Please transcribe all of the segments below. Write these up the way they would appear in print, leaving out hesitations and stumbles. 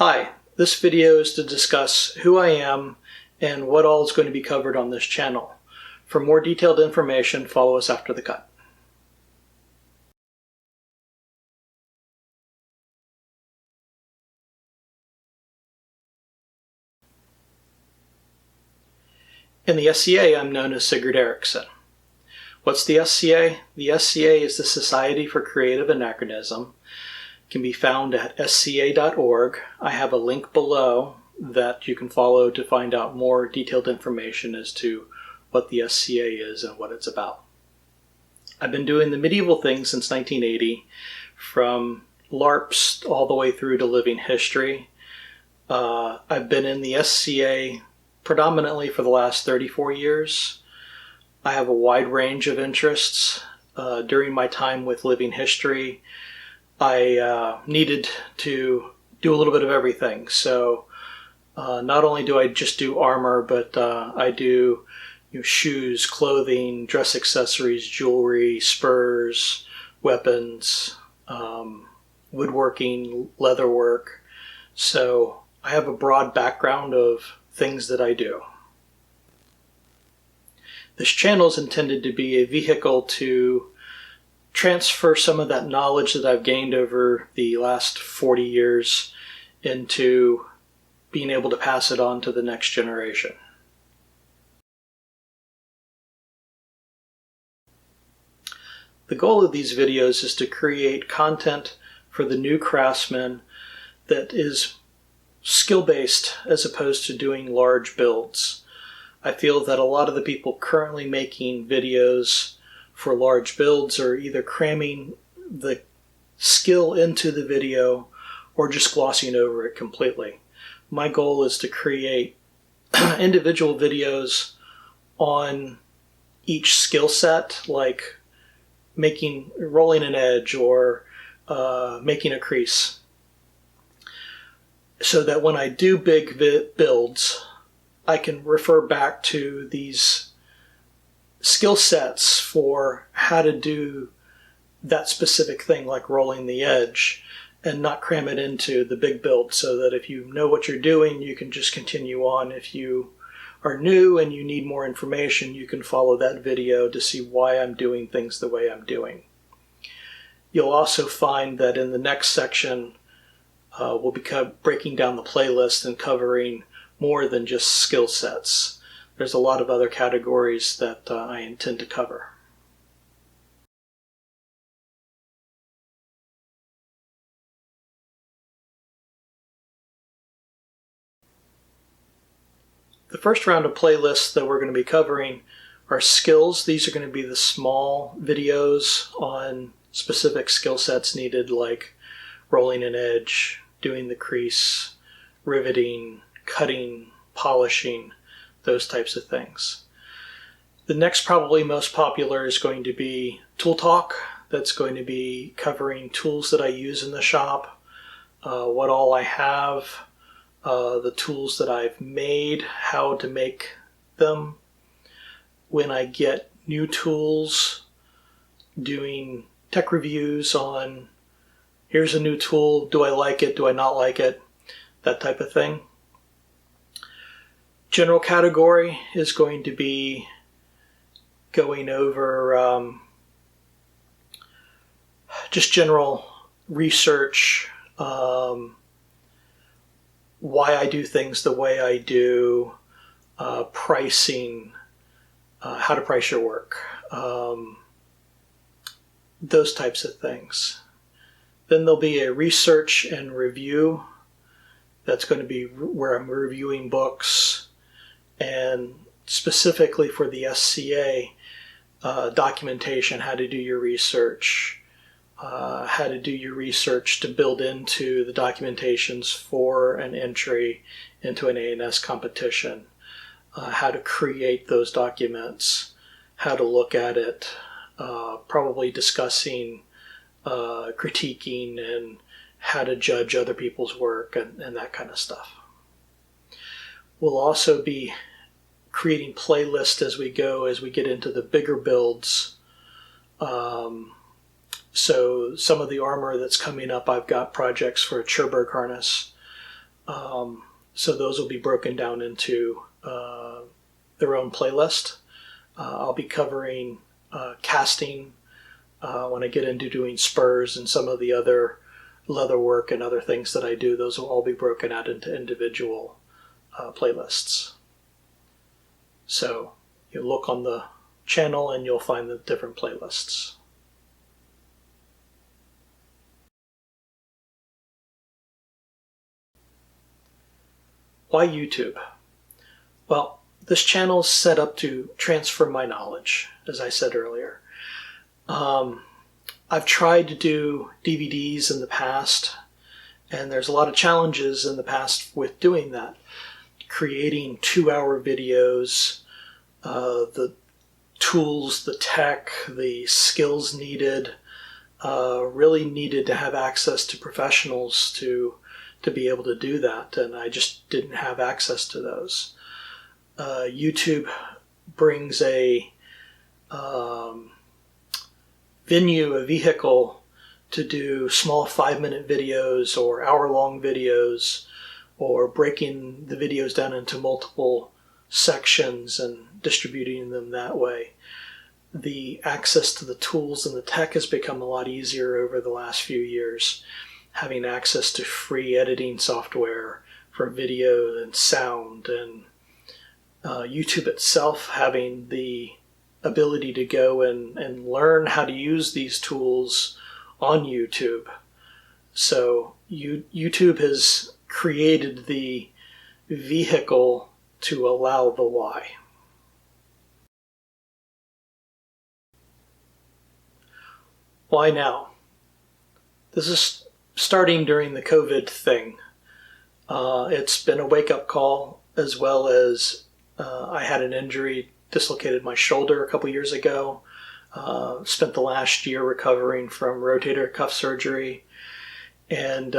Hi, this video is to discuss who I am and what all is going to be covered on this channel. For more detailed information, follow us after the cut. In the SCA, I'm known as Sigurd Ericsson. What's the SCA? The SCA is the Society for Creative Anachronism. It can be found at sca.org. I have a link below that you can follow to find out more detailed information as to what the SCA is and what it's about. I've been doing the medieval thing since 1980, from LARPs all the way through to living history. I've been in the SCA predominantly for the last 34 years. I have a wide range of interests. During my time with living history, I needed to do a little bit of everything. So not only do I just do armor, but I do shoes, clothing, dress accessories, jewelry, spurs, weapons, woodworking, leatherwork. So I have a broad background of things that I do. This channel is intended to be a vehicle to transfer some of that knowledge that I've gained over the last 40 years into being able to pass it on to the next generation. The goal of these videos is to create content for the new craftsman that is skill-based as opposed to doing large builds. I feel that a lot of the people currently making videos for large builds are either cramming the skill into the video or just glossing over it completely. My goal is to create individual videos on each skill set, like rolling an edge or making a crease, so that when I do big builds, I can refer back to these skill sets for how to do that specific thing, like rolling the edge, and not cram it into the big build, so that if you know what you're doing, you can just continue on. If you are new and you need more information, you can follow that video to see why I'm doing things the way I'm doing. You'll also find that in the next section, we'll be breaking down the playlist and covering more than just skill sets. There's a lot of other categories that I intend to cover. The first round of playlists that we're going to be covering are skills. These are going to be the small videos on specific skill sets needed, like rolling an edge, doing the crease, riveting, cutting, polishing, those types of things. The next, probably most popular, is going to be Tool Talk. That's going to be covering tools that I use in the shop, what all I have, the tools that I've made, how to make them, when I get new tools, doing tech reviews on here's a new tool, do I like it, do I not like it, that type of thing. General category is going to be going over just general research, why I do things the way I do, pricing, how to price your work, those types of things. Then there'll be a research and review. That's going to be where I'm reviewing books, and specifically for the SCA, documentation, how to do your research, to build into the documentations for an entry into an A&S competition, how to create those documents, how to look at it, probably discussing critiquing and how to judge other people's work and that kind of stuff. We'll also be creating playlists as we go, as we get into the bigger builds. So some of the armor that's coming up, I've got projects for a Cherbourg harness. So those will be broken down into their own playlist. I'll be covering casting when I get into doing spurs and some of the other leather work and other things that I do. Those will all be broken out into individual playlists. So you look on the channel and you'll find the different playlists. Why YouTube? Well, this channel is set up to transfer my knowledge, as I said earlier. I've tried to do DVDs in the past, and there's a lot of challenges in the past with doing that. Creating 2-hour videos, the tools, the tech, the skills needed, really needed to have access to professionals to be able to do that, and I just didn't have access to those. YouTube brings a venue, a vehicle to do small 5-minute videos or hour-long videos, or breaking the videos down into multiple sections and distributing them that way. The access to the tools and the tech has become a lot easier over the last few years. Having access to free editing software for video and sound, and YouTube itself having the ability to go and learn how to use these tools on YouTube. So YouTube has created the vehicle to allow the why. Why now? This is starting during the COVID thing. It's been a wake-up call, as well as I had an injury, dislocated my shoulder a couple years ago. Spent the last year recovering from rotator cuff surgery, and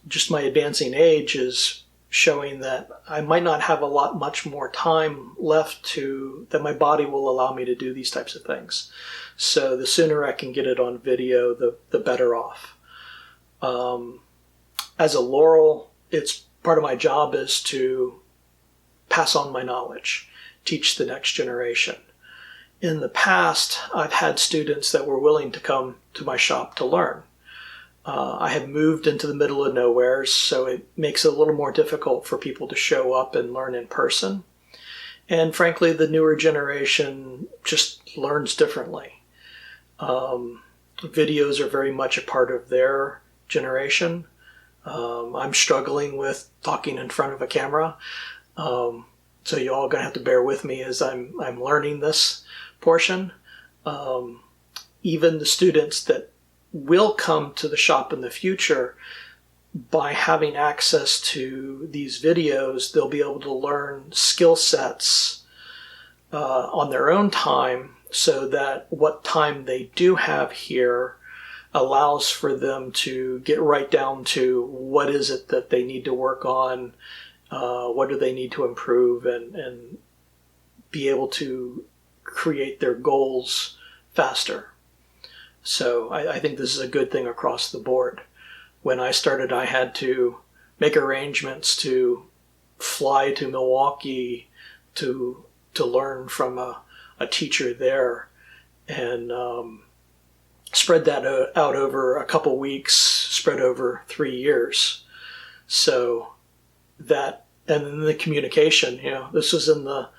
just my advancing age is showing that I might not have much more time left that my body will allow me to do these types of things. So the sooner I can get it on video, the better off. As a Laurel, it's part of my job is to pass on my knowledge, teach the next generation. In the past, I've had students that were willing to come to my shop to learn. I have moved into the middle of nowhere, so it makes it a little more difficult for people to show up and learn in person. And frankly, the newer generation just learns differently. Videos are very much a part of their generation. I'm struggling with talking in front of a camera, so you all are going to have to bear with me as I'm learning this portion. Even the students that will come to the shop in the future, by having access to these videos, they'll be able to learn skill sets on their own time, so that what time they do have here allows for them to get right down to what is it that they need to work on, what do they need to improve, and be able to create their goals faster. So I think this is a good thing across the board. When I started, I had to make arrangements to fly to Milwaukee to learn from a teacher there, and spread that out over a couple weeks, spread over 3 years. So that, and then the communication, this was in the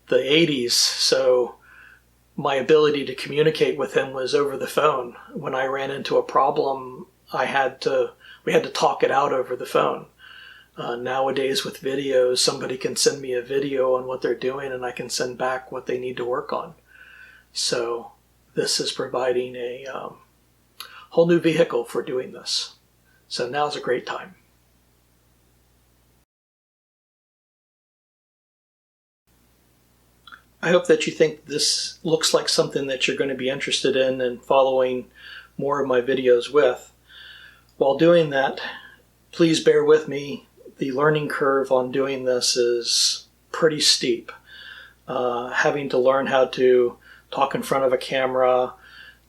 80s, so my ability to communicate with him was over the phone. When I ran into a problem, we had to talk it out over the phone. Nowadays with videos, somebody can send me a video on what they're doing, and I can send back what they need to work on. So this is providing a whole new vehicle for doing this. So now's a great time. I hope that you think this looks like something that you're going to be interested in and following more of my videos with. While doing that, please bear with me. The learning curve on doing this is pretty steep. Having to learn how to talk in front of a camera,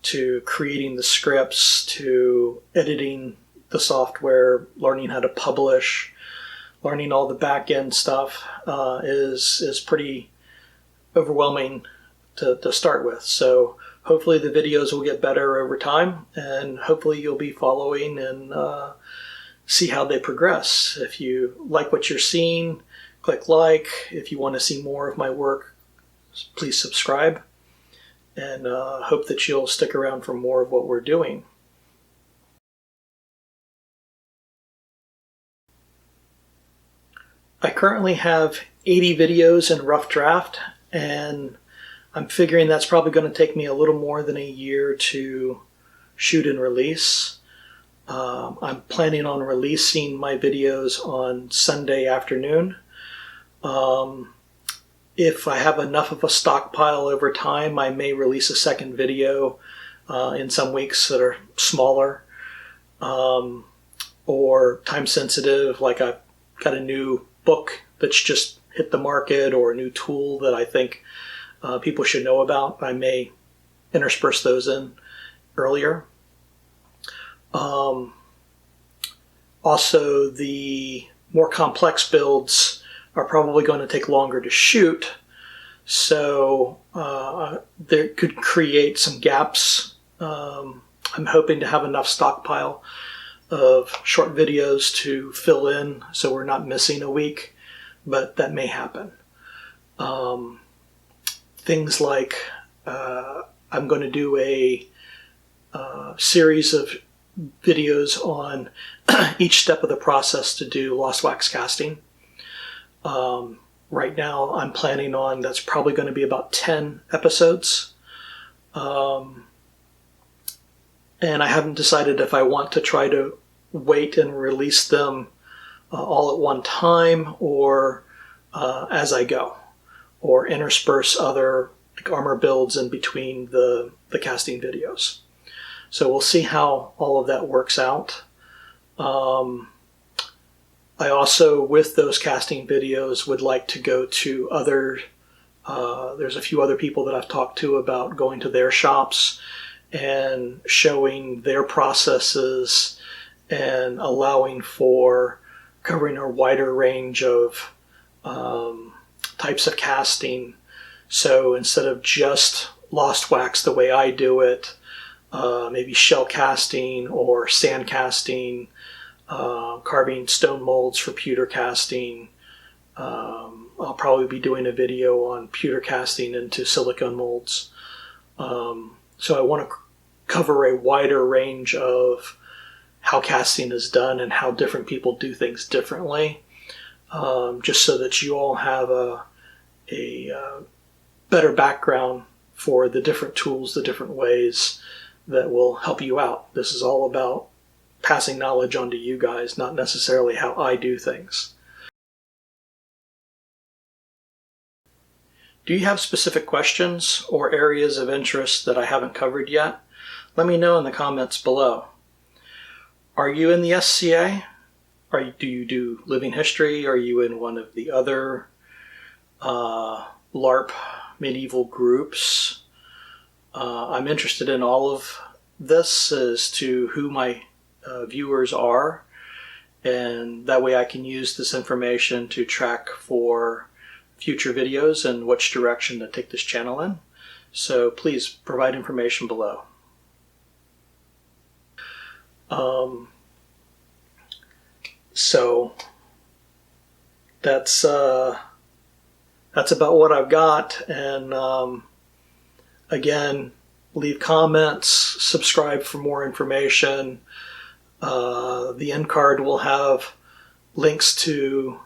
to creating the scripts, to editing the software, learning how to publish, learning all the back-end stuff is pretty overwhelming to start with. So hopefully the videos will get better over time, and hopefully you'll be following and see how they progress. If you like what you're seeing, click like. If you want to see more of my work, please subscribe, and hope that you'll stick around for more of what we're doing. I currently have 80 videos in rough draft, and I'm figuring that's probably going to take me a little more than a year to shoot and release. I'm planning on releasing my videos on Sunday afternoon. If I have enough of a stockpile over time, I may release a second video in some weeks that are smaller or time sensitive, like I've got a new book that's just hit the market or a new tool that I think people should know about. I may intersperse those in earlier. Also, the more complex builds are probably going to take longer to shoot, so there could create some gaps. I'm hoping to have enough stockpile of short videos to fill in so we're not missing a week, but that may happen. Things like I'm going to do a series of videos on each step of the process to do lost wax casting. Right now I'm planning on, that's probably going to be about 10 episodes. And I haven't decided if I want to try to wait and release them all at one time, or as I go, or intersperse other like armor builds in between the casting videos. So we'll see how all of that works out. I also, with those casting videos, would like to go to other, there's a few other people that I've talked to about going to their shops and showing their processes and allowing for covering a wider range of types of casting. So instead of just lost wax the way I do it, maybe shell casting or sand casting, carving stone molds for pewter casting. I'll probably be doing a video on pewter casting into silicone molds. So I want to cover a wider range of how casting is done and how different people do things differently, just so that you all have a better background for the different tools, the different ways that will help you out. This is all about passing knowledge on to you guys, not necessarily how I do things. Do you have specific questions or areas of interest that I haven't covered yet? Let me know in the comments below. Are you in the SCA? Do you do living history? Are you in one of the other LARP medieval groups? I'm interested in all of this as to who my viewers are, and that way I can use this information to track for future videos and which direction to take this channel in. So please provide information below. So that's about what I've got, and again, leave comments, subscribe for more information. The end card will have links to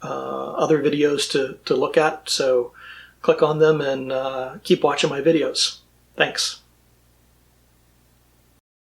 other videos to look at, so click on them and keep watching my videos. Thanks.